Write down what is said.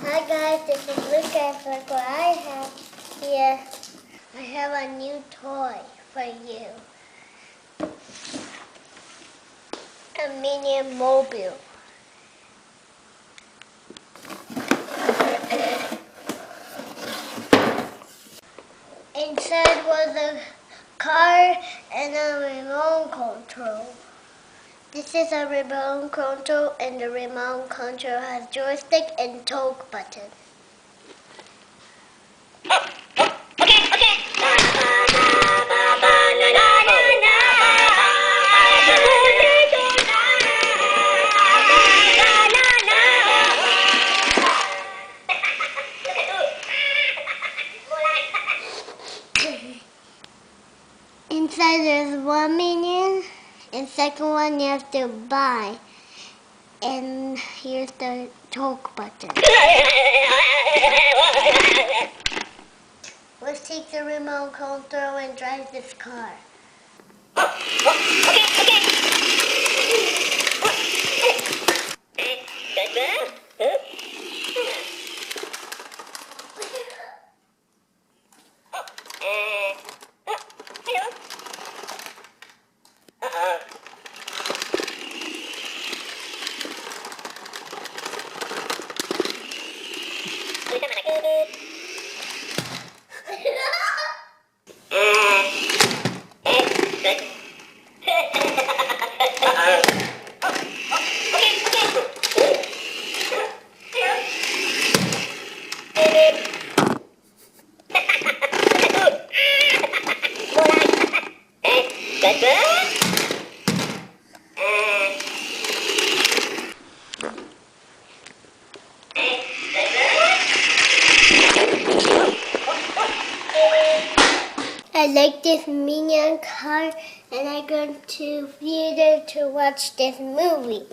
Hi guys, this is Lucas. Look what I have here. I have a new toy for you. A Minion Mobil. Inside was a car and a remote control. This is a remote control, and the remote control has joystick and talk button. Inside there's one minion, and second one you have to buy. And here's the talk button. Let's take the remote control and drive this car. I like this Minion car, and I'm going to theater to watch this movie.